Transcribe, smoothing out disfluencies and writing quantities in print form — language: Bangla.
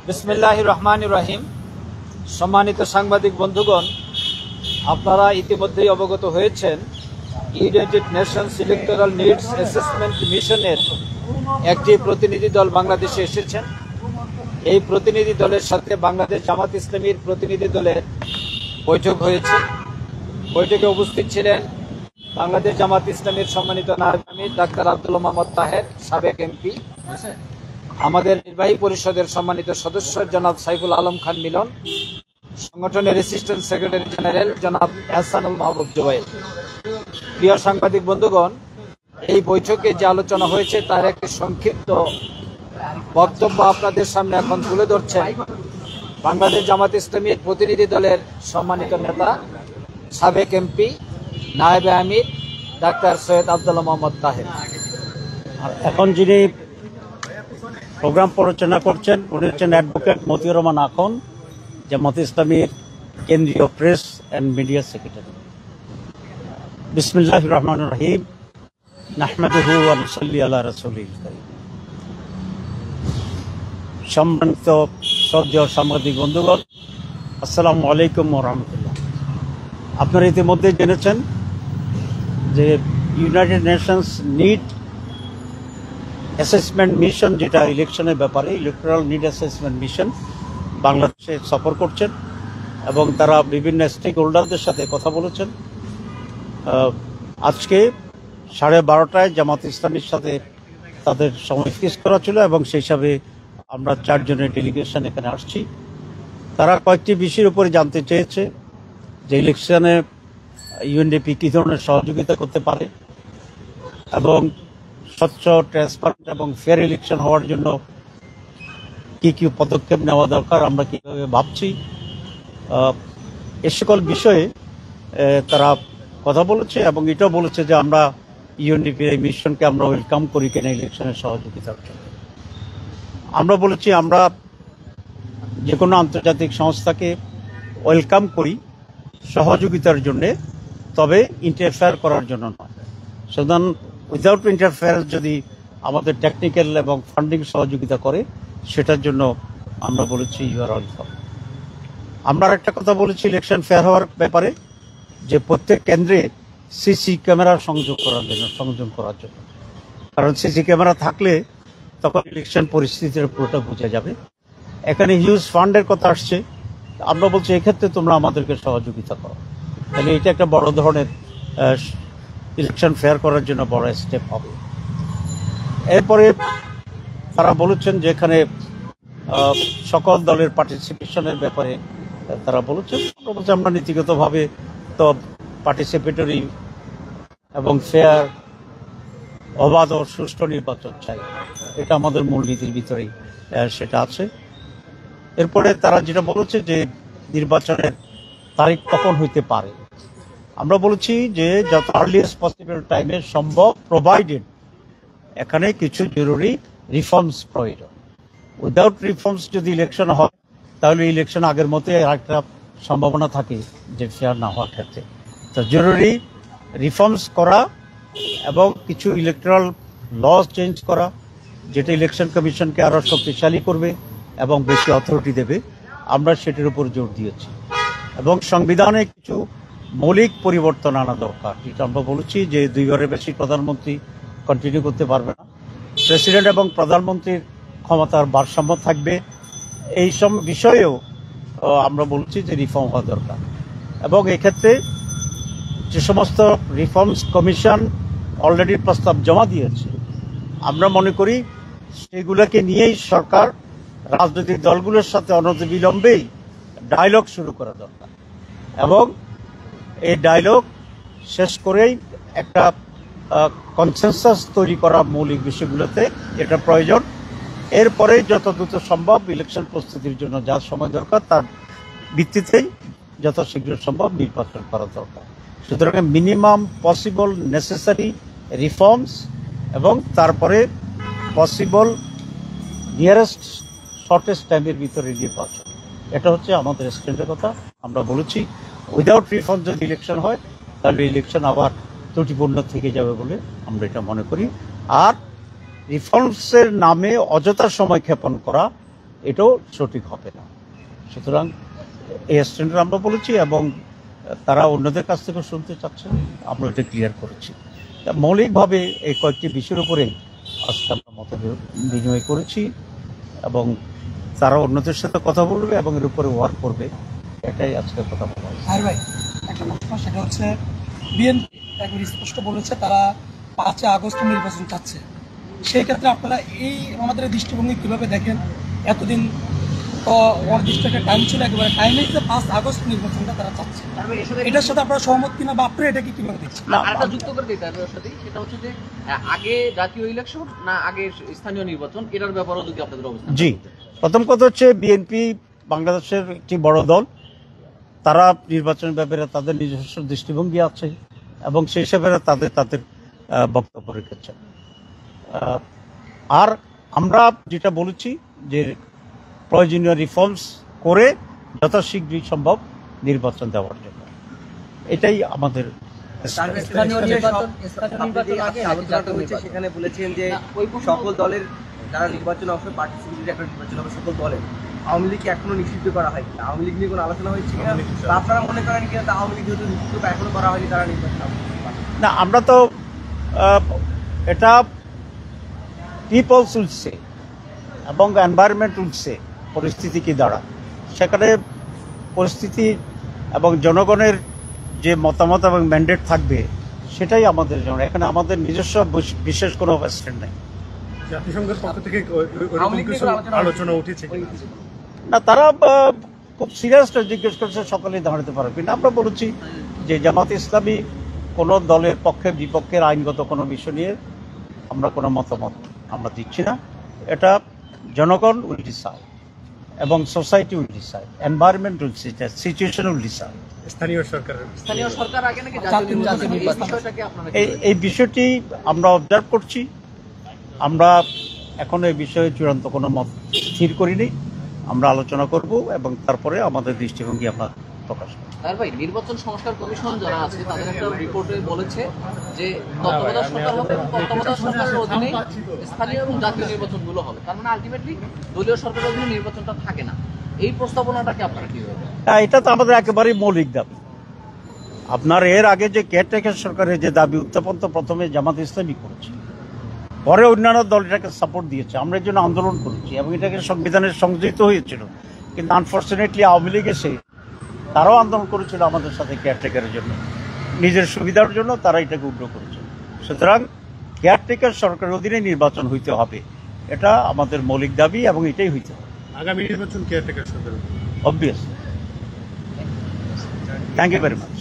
বিসমিল্লাহির রহমানির রহিম। সম্মানিত সাংবাদিক বন্ধুগণ, আপনারা ইতিমধ্যেই অবগত হয়েছেন United Nations electoral needs assessment মিশনের একটি প্রতিনিধি দল বাংলাদেশে এসেছেন। এই প্রতিনিধি দলের সাথে বাংলাদেশ জামাত ইসলামীর প্রতিনিধি দলের বৈঠক হয়েছে। বৈঠকে উপস্থিত ছিলেন বাংলাদেশ জামাত ইসলামীর সম্মানিত নায়েব আমির ডাক্তার আব্দুল মোহাম্মদ তাহের, সাবেক এমপি, আমাদের নির্বাহী পরিষদের সম্মানিত সদস্য জনাব সাইফুল আলম খান মিলন, সংগঠনের অ্যাসিস্ট্যান্ট সেক্রেটারি জেনারেল জনাব এহসানুল মাহবুব জুবাইর। প্রিয় সাংবাদিক বন্ধুগণ, এই বৈঠকে যে আলোচনা হয়েছে তার একটি সংক্ষিপ্ত বক্তব্য আপনাদের সামনে এখন তুলে ধরছেন বাংলাদেশ জামাত ইসলামীর প্রতিনিধি দলের সম্মানিত নেতা, সাবেক এমপি, নায়েবে আমির ডাক্তার সৈয়দ আব্দুল মোহাম্মদ তাহের। আর এখন যিনি প্রোগ্রাম পরিচালনা করছেন উনি হচ্ছেন অ্যাডভোকেট মতিউর রহমান আখন, জামাত ইসলামীর কেন্দ্রীয় প্রেস অ্যান্ড মিডিয়া সেক্রেটারি। বিসমিল্লাহির রহমানির রহিম। নাহমাদুহু ওয়া নুসাল্লি আলা রাসূলিল কারীম। সম্মানিত শ্রদ্ধেয় সাংবাদিক বন্ধুগণ, আসসালামু আলাইকুম ওয়া রাহমাতুল্লাহ। আপনারা ইতিমধ্যে জেনেছেন যে United Nations need assessment mission, যেটা ইলেকশনের ব্যাপারে ইলেকটোরাল নিড অ্যাসেসমেন্ট মিশন বাংলাদেশে সফর করছেন এবং তারা বিভিন্ন স্টেক হোল্ডারদের সাথে কথা বলেছেন। আজকে 12:30টায় জামাত ইসলামীর সাথে তাদের সময় ফিক্স করা ছিল এবং সেই হিসাবে আমরা 4 জনের ডেলিগেশন এখানে আসছি। তারা কয়েকটি বিষয়ের উপরে জানতে চেয়েছে যে ইলেকশনে ইউএনডিপি কী ধরনের সহযোগিতা করতে পারে এবং স্বচ্ছ, ট্রান্সপারেন্ট এবং ফেয়ার ইলেকশন হওয়ার জন্য কি কি পদক্ষেপ নেওয়া দরকার, আমরা কীভাবে ভাবছি, এ সকল বিষয়ে তারা কথা বলেছে এবং এটাও বলেছে যে আমরা ইউএনডিপির এই মিশনকে আমরা ওয়েলকাম করি কিনা ইলেকশনের সহযোগিতার জন্য। আমরা বলেছি আমরা যে কোনো আন্তর্জাতিক সংস্থাকে ওয়েলকাম করি সহযোগিতার জন্যে, তবে ইন্টারফেয়ার করার জন্য নয়। সুতরাং উইদাউট ইন্টারফেয়ারেন্স যদি আমাদের টেকনিক্যাল এবং ফান্ডিং সহযোগিতা করে, সেটার জন্য আমরা বলেছি ইউ আর ওয়েলকাম। আমরা একটা কথা বলেছি ইলেকশন ফেয়ার হওয়ার ব্যাপারে, যে প্রত্যেক কেন্দ্রে সিসি ক্যামেরা সংযোগ করার জন্য, কারণ সিসি ক্যামেরা থাকলে তখন ইলেকশন পরিস্থিতির পুরোটা বোঝা যাবে। এখানে হিউজ ফান্ডের কথা আসছে, আমরা বলছি এক্ষেত্রে তোমরা আমাদেরকে সহযোগিতা করো, তাহলে এটা একটা বড় ধরনের ইলেকশন ফেয়ার করার জন্য বড় স্টেপ হবে। এরপরে তারা বলেছেন যে এখানে সকল দলের পার্টিসিপেশনের ব্যাপারে তারা বলেছেন। আমরা নীতিগতভাবে তো পার্টিসিপেটরি এবং ফেয়ার, অবাধ ও সুষ্ঠু নির্বাচন চাই, এটা আমাদের মূলনীতির ভিতরেই সেটা আছে। এরপরে তারা যেটা বলেছে যে নির্বাচনের তারিখ কখন হইতে পারে, আমরা বলেছি যে যত আর্লিয়েস্ট পসিবল টাইমে সম্ভব, প্রোভাইডেড এখানে কিছু জরুরি রিফর্মস প্রয়োজন। উইদাউট রিফর্মস যদি ইলেকশন হয় তাহলে ইলেকশন আগের মতোই একটা সম্ভাবনা থাকে যে ফেয়ার না হওয়ার ক্ষেত্রে। তো জরুরি রিফর্মস করা এবং কিছু ইলেকট্রাল ল চেঞ্জ করা, যেটা ইলেকশন কমিশনকে আরও শক্তিশালী করবে এবং বেশি অথরিটি দেবে, আমরা সেটার উপর জোর দিয়েছি। এবং সংবিধানে কিছু মৌলিক পরিবর্তন আনা দরকার, যেটা আমরা বলেছি যে 2বারের বেশি প্রধানমন্ত্রী কন্টিনিউ করতে পারবে না, প্রেসিডেন্ট এবং প্রধানমন্ত্রীর ক্ষমতার ভারসাম্য থাকবে। এই সব বিষয়েও আমরা বলছি যে রিফর্ম হওয়া দরকার। এবং এক্ষেত্রে যে সমস্ত রিফর্মস কমিশন অলরেডি প্রস্তাব জমা দিয়েছে, আমরা মনে করি সেগুলোকে নিয়েই সরকার রাজনৈতিক দলগুলোর সাথে অনতিবিলম্বেই ডায়লগ শুরু করা দরকার এবং এই ডায়লগ শেষ করেই একটা কনসেনসাস তৈরি করা মৌলিক বিষয়গুলোতে এটা প্রয়োজন। এরপরে যত দ্রুত সম্ভব ইলেকশন প্রস্তুতির জন্য যা সময় দরকার তার ভিত্তিতেই যত শীঘ্র সম্ভব নির্বাচন করা দরকার। সুতরাং মিনিমাম পসিবল নেসেসারি রিফর্মস এবং তারপরে পসিবল নিয়ারেস্ট শর্টেস্ট টাইমের ভিতরে নির্বাচন, এটা হচ্ছে আমাদের স্ট্যান্ডের কথা। আমরা বলেছি উইদাউট রিফর্ম যদি ইলেকশন হয় তাহলে ইলেকশন আবার ত্রুটিপূর্ণ থেকে যাবে বলে আমরা এটা মনে করি। আর রিফর্মসের নামে অযথা সময় ক্ষেপণ করা এটাও সঠিক হবে না। সুতরাং এই স্ট্যান্ডার্ড আমরা বলেছি এবং তারা অন্যদের কাছ থেকে শুনতে চাচ্ছেন, আমরা এটা ক্লিয়ার করেছি। মৌলিকভাবে এই কয়েকটি বিষয়ের উপরে আজকে আমরা মত বিনিময় করেছি এবং তারা অন্যদের সাথে কথা বলবে এবং এর উপরে ওয়ার্ক করবে, এটাই আজকে কথা বলা হয়েছে। আর ভাই একটা প্রশ্ন, সেটা হচ্ছে বিএনপি একবার স্পষ্ট বলেছে তারা 5 আগস্ট নির্বাচন চাচ্ছে। সেই ক্ষেত্রে আপনারা এই আমাদের দৃষ্টিভঙ্গি কিভাবে দেখেন? এতদিন তো অনির্দিষ্ট একটা টাইম ছিল, একেবারে টাইমে যে 5 আগস্ট নির্বাচনটা তারা চাচ্ছে, এটার সাথে আপনারা সহমত কিনা বা আপনারা এটাকে কিভাবে দেখছেন? আরেকটা যুক্ত করে দিতে হবে ওর সাথে, সেটা হচ্ছে যে আগে জাতীয় ইলেকশন না আগে স্থানীয় নির্বাচন, এটার ব্যাপারেও যদি আপনাদের অবস্থান। জি, প্রথম কথা হচ্ছে বিএনপি বাংলাদেশের একটি বড় দল, তারা নির্বাচনের ব্যাপারে তাদের নিজস্ব দৃষ্টিভঙ্গি আছে এবং সেই হিসাবে তাদের বক্তব্য রেখেছেন। আর আমরা যেটা বলেছি যে প্রয়োজনীয় রিফর্মস করে যথাশীঘ্রই সম্ভব নির্বাচন দেওয়ার জন্য, এটাই আমাদের। সেখানে বলেছেন যে সকল দলের যারা নির্বাচনে অংশ পার্টিসিপেট একটা নির্বাচন হবে সকল দলের। আওয়ামী লীগ এখনো নিষিদ্ধ করা হয়নি, আওয়ামী লীগ নিয়ে কোনো আলোচনা হয়েছে কিনা? আপনারা মনে করেন কিনা আওয়ামী লীগ যেহেতু নিষিদ্ধ এখনো করা হয়নি, তারা নির্বাচন না, আমরা তো এটা পিপলস উইলসে এবং এনভায়রনমেন্ট উইলসে পরিস্থিতি কি দাঁড়ায়, সেখানে পরিস্থিতি এবং জনগণের যে মতামত এবং ম্যান্ডেট থাকবে সেটাই আমাদের জন্য। এখানে আমাদের নিজস্ব বিশেষ কোনো স্ট্যান্ড নেই। জাতিসংঘের পক্ষ থেকে আলোচনা উঠেছে না, তারা খুব সিরিয়াসলি জিজ্ঞেস করছে সকালে দাঁড়াতে পারবে না। আমরা বলেছি যে জামাত ইসলামী কোনো দলের পক্ষে বিপক্ষের আইনগত কোনো বিষয় নিয়ে আমরা কোনো মতামত আমরা দিচ্ছি না। এটা জনগণ উইল ডিসাইড এবং society will decide, environment will decide, situation will decide. স্থানীয় সরকার আগে নাকি জাতীয় নির্বাচন, এই বিষয়টাকে আপনারা এই বিষয়টি আমরা অবজার্ভ করছি। আমরা এখন এই বিষয়ে চূড়ান্ত কোনো মত স্থির করিনি, আমরা আলোচনা করব এবং তারপরে আমাদের দৃষ্টিভঙ্গি আমরা প্রকাশ করব। আর ভাই, নির্বাচন সংস্কার কমিশন যারা আছে তাদের একটা রিপোর্টে বলেছে যে তত্ত্বাবধায়ক সরকার হবে এবং তত্ত্বাবধায়ক সরকারের অধীনে স্থানীয় এবং জাতীয় নির্বাচনগুলো হবে। তার মানে আলটিমেটলি দলীয় সরকারের অধীনে নির্বাচনটা থাকে না। এই প্রস্তাবনাটাকে আপনারা কি ভাবেন? এটা তো আমাদের একেবারেই মৌলিক দাবি। আপনার এর আগে যে কেয়ারটেকার সরকারের যে দাবি উত্থাপন, তো প্রথমে জামাত ইসলামী করেছে, পরে অন্যান্য দল এটাকে সাপোর্ট দিয়েছে, আমরা এর জন্য আন্দোলন করেছি এবং এটাকে সংবিধানের সংযোজিত হয়েছিল। কিন্তু আনফর্চুনেটলি আওয়ামী লীগ এসে তারাও আন্দোলন করেছিল আমাদের সাথে কেয়ারটেকারের জন্য, নিজের সুবিধার জন্য তারা এটাকে উগ্র করেছে। সুতরাং কেয়ারটেকার সরকারের অধীনে নির্বাচন হইতে হবে, এটা আমাদের মৌলিক দাবি এবং এটাই হইতে হবে। আগামী নির্বাচন কেয়ারটেকার সরকার obviously. Thank you very much.